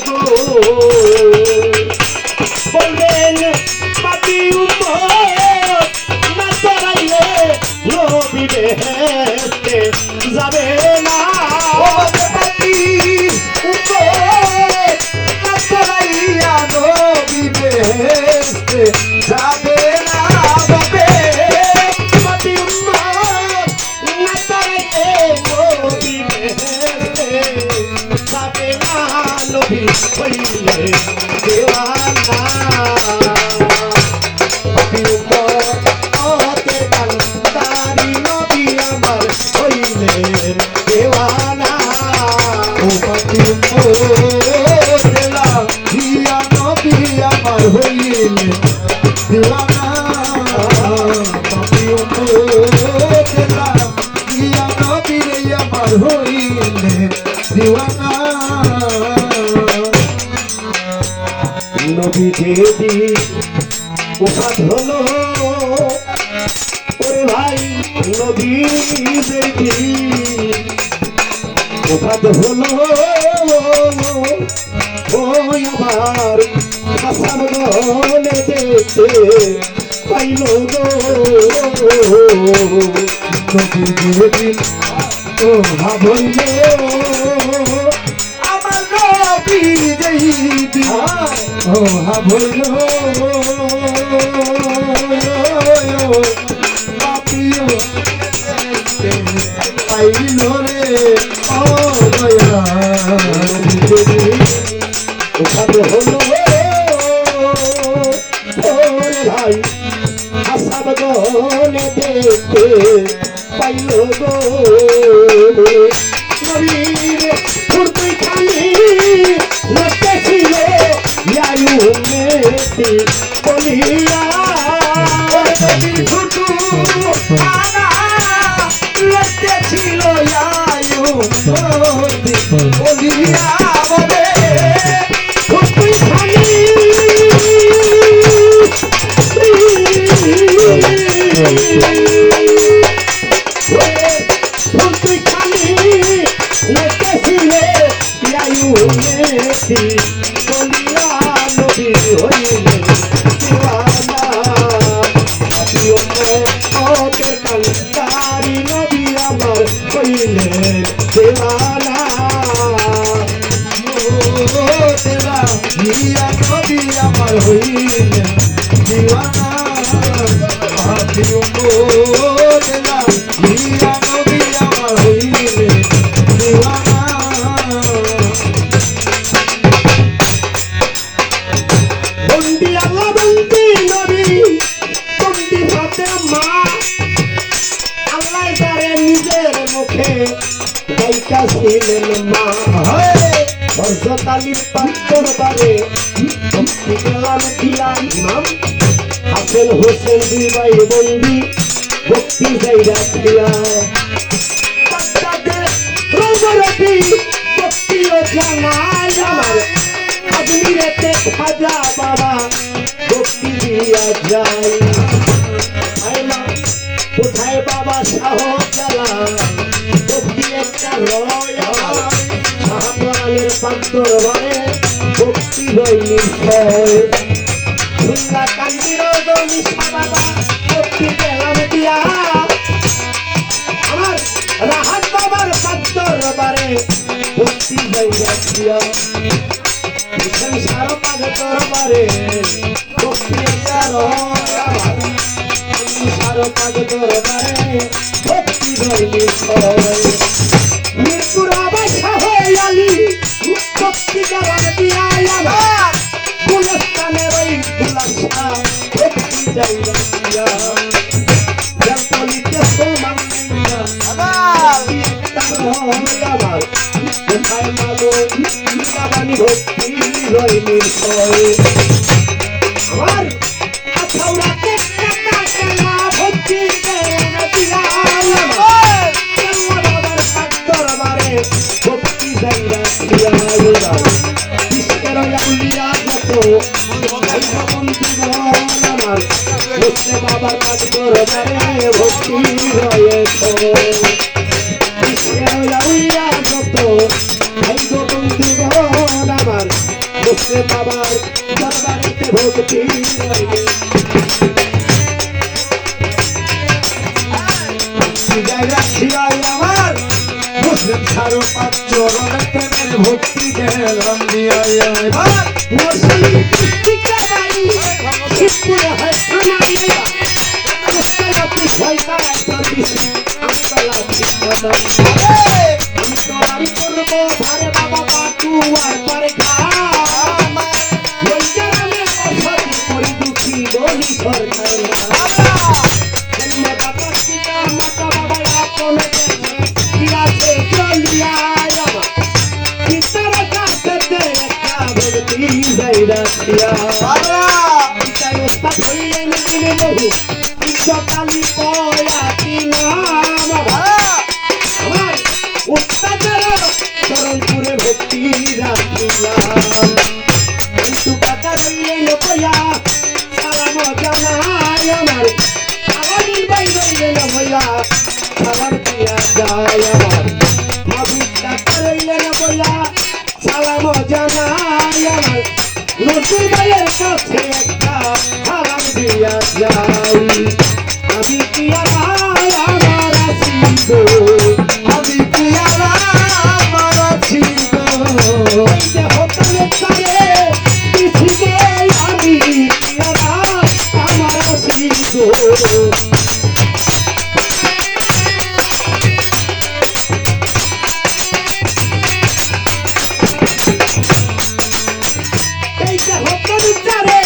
গো বলবেন পাপি উম্মত না চড়াইলে নবী বেহেশতে যাবে না পাপি উম্মত না চড়াইয়া নবী বেহেশতে যাবে না যাবে পাপি উম্মত না চড়াইলে নবী বেহেশতে যাবে না নবী হইলে দেওয়ানা পাপি উম্মতের কান্তারি নবী আমার হইলে দেওয়ানা ও পাপি উম্মত হিয়া নবী আমার হইলে দিওয়ানা পাপি উম্মত হিয়া নবী রে আমার হইলে দিওয়ানা নবী দেবী উপাধ হলো ওরে ভাই নবী দেবী উপাধ হলো ওই আমার হাসান গলে দেখতে পাইল গো নবী দেবী ও ভাবইল আমার নবী দেবী ও ভাবইল পাপিও পাইল রে ও দয়া উপাধ হলো ওরে ভাই হাসান গলে দেখতে পাইল গো নবীর ফুরতুই খালি নতে ছিল ইয়ায়ু মেতি বলিয়া নবী ফুটু আনা লতে ছিল আয়ু মতি বলিয়া বলে ফুরতুই খালি ফুরতুই খালি নতে ছিল ইয়ায়ু মেতি বলিয়া নবী হইলে দিওয়ানা পাপি উম্মতের কান্তারি নবী আমার হইলে দেওয়ানা তেরা হিয়া নবী আমার হইলে দিওয়ানা পাপি উম্মত হিয়া নবী আমার হইলে দিওয়ানা বন্দি আল্লাহ বন্দি নবী বন্দি ফাতেমা আল্লাহ তারে নিজের মুখে গাইতাছিলেন মা হযরত আলীর পাত্তর বারে ভক্তি গেলাম দিলাম ইমাম হাসান হোসেন দুই ভাই বন্দি ভক্তি যাইরা দিয়া বাগদাদের রবরবি ভক্তিও জানাই আমার আজমিরেতে খাজা বাবা ভক্তি দিয়া যাই আইলা কোথায় বাবা শাহজালাল ভক্তি একটা রয়া শাহজালালের পাত্তর বারে ভক্তি হইনি ছয় খুলনা কান্দির জমি বাবা ভক্তি গেলাম দিয়া আমার রাহাত বাবার পাত্তর বারে ভক্তি হইয়া দিয়া সংসার পাগ দরবারে ভক্তি একটা রয়া সংসার পাগ দরবারে ভক্তি হইনি ছয় মিরপুর আবার শাহ আলী ভক্তি গেলাম দিয়া আমার গুলস্তানের ওই গুলাসা ভক্তি যাইয়া দিয়া জলপলিতে সোমান আমার কোথায় মাগো বাবানি ভক্তি রইনি ছয় আমার আছাউরাতে কাটা কেনা ভক্তি গেলাম দিয়া আমার বাবার পাত্তর বারে ভক্তি যাইয়া দিয়া বিশ্বের আউলিয়া যত আমার মুসলে বাবার পাত্তর বারে ভক্তি রয়েছে বিশ্বের আউলিয়া যত ভাই বন্ধুগণ আমার মুসলিম বাবার দরবারেতে ভক্তি রইলে রাখিয়াই আমার মুসলিম সারো পাঁচ চরণে প্রেমের ভক্তি গেলাম দিয়াই আমার মুসলিম কৃষ্টিকে বাড়ি শিবপুরে হয় থানায় মুস্তালাপি শয়তান সার্ভিসে আমতলা ঠিকানা আমি তো আর করবো ধারে বাবা পাটু আর পারে ঘাম ওই গ্রামে বসতি করি দুঃখী বলি সরকার বাবা পিতা মাতা বাবা আপনে কি আছে চলিয়া আমার পিতার কাছে একটা ভক্তি যাইরা দিয়া পিতার ওস্তাদ হইলেন তিনি বহু সকালি পয়া কি নাম আমার উস্তাদের চরণপুরে ভক্তি রাখিলাম কিন্তু কাকা রইলেন পয়া সালাম জানাই আমার আগামী বাই রইলেন পয়া সালাম দিয়া যায় আমার মাবুদ কাকা রইলেন পয়া সালাম জানাই আমার নতুন ভাইয়ের কাছে একটা সালাম দিয়া যাই আমি কি আমার আসিব আমি কি আমার আছি এই যে হোটেলে চারে পিছিয়ে আমি কি আমার আসিব এই যে হোটেলে চারে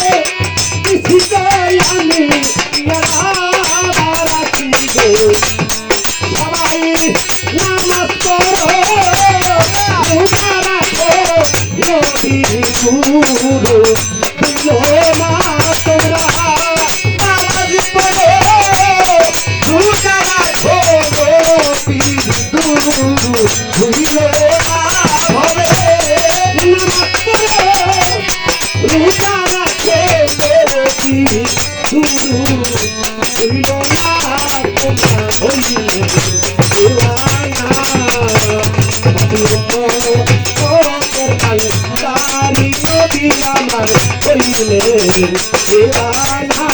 পিছিয়ে আমি কি আমার আসিব সবাই নামাজ পড়ো রোজা রাখো নবী গুরু দিলো না তোমরা নামাজ পড়ো রোজা রাখো নবী গুরু দিলো না হবে নামাজ পড়ো রোজা রাখো নবী গুরু দিলো না তোমরা হইলে দেওয়ানা তারি নবী আমার হইলে দেওয়ানা